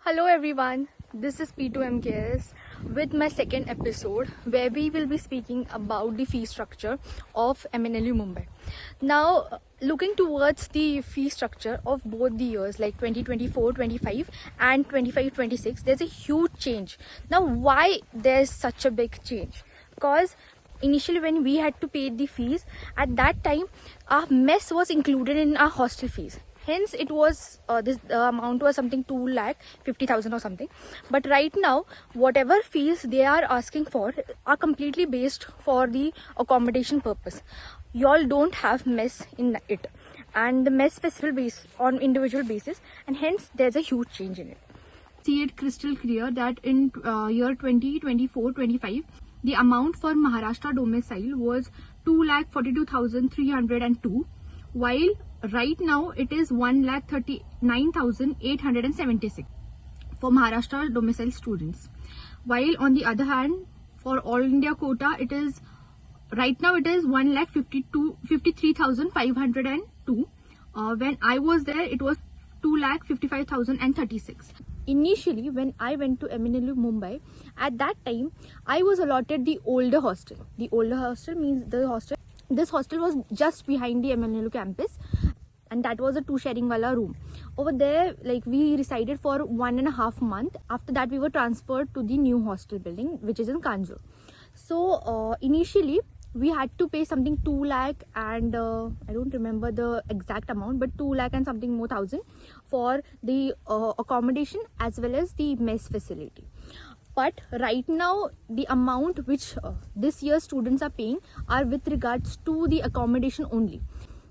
Hello everyone, this is P2MKS with my second episode where we will be speaking about the fee structure of MNLU Mumbai. Now, looking towards the fee structure of both the years like 2024-25 and 25-26, there's a huge change. Now, why there's such a big change? Because initially when we had to pay the fees, at that time our mess was included in our hostel fees. Hence it was this amount was something 2,50,000 or something. But right now whatever fees they are asking for are completely based for the accommodation purpose. You all don't have mess in it, and the mess festival based on individual basis, and hence there's a huge change in it. See it crystal clear that in year 2024-25 the amount for Maharashtra domicile was 2,42,302, while right now it is 1,39,876 for Maharashtra domicile students. While on the other hand, for all India quota, it is right now it is 1,53,502. When I was there, it was 2,55,036. Initially, when I went to MNLU Mumbai, at that time I was allotted the older hostel. The older hostel means this hostel was just behind the MNLU campus, and that was a 2 sharing wala room. Over there, like, we resided for 1.5 months. After that, we were transferred to the new hostel building, which is in Kanjur. So initially we had to pay something 2 lakh and I don't remember the exact amount, but 2 lakh and something more thousand for the accommodation as well as the mess facility. But right now the amount which this year students are paying are with regards to the accommodation only.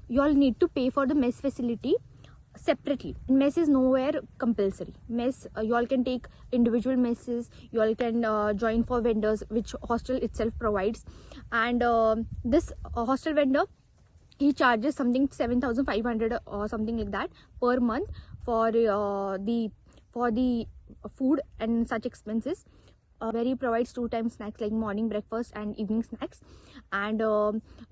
You all need to pay for the mess facility separately. Mess is nowhere compulsory. Mess, you all can take individual messes, you all can join for vendors which hostel itself provides, and this hostel vendor, he charges something 7,500 or something like that per month for the food and such expenses, where he provides 2 times snacks like morning breakfast and evening snacks, and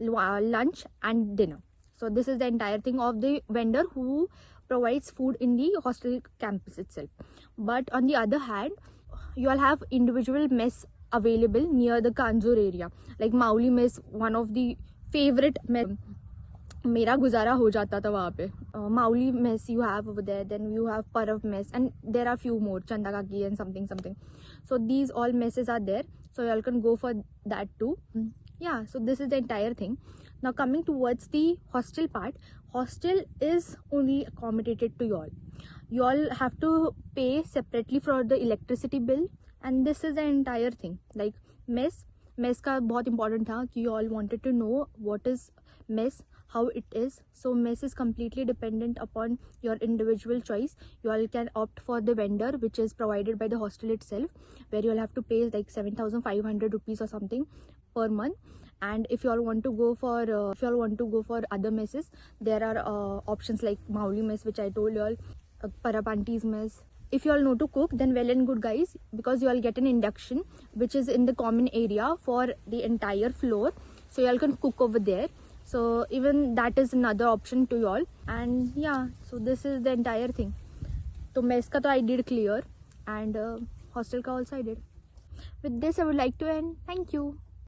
lunch and dinner. So this is the entire thing of the vendor who provides food in the hostel campus itself. But on the other hand, you all have individual mess available near the Kanjur area, like Mauli mess, one of the favorite mess. मेरा गुजारा हो जाता था वहाँ पे. Mauli mess you have over there, then you have Parav mess, and there are few more, Chandakaki and something. So these all messes are there, so you all can go for that too. Yeah, so this is the entire thing. Now coming towards the hostel part, hostel is only accommodated to you all. You all have to pay separately for the electricity bill, and this is the entire thing. Like mess का बहुत important था कि you all wanted to know what is mess, how it is. So mess is completely dependent upon your individual choice. You all can opt for the vendor which is provided by the hostel itself, where you all have to pay like 7,500 rupees or something per month. And if you all want to go for other messes, there are options like Mauli mess, which I told you all, Parapanti's mess. If you all know to cook, then well and good, guys, because you all get an induction which is in the common area for the entire floor, so you all can cook over there. So even that is another option to you all. And yeah, so this is the entire thing. So mess ka to I did clear, and hostel ka also I did. With this I would like to end. Thank you.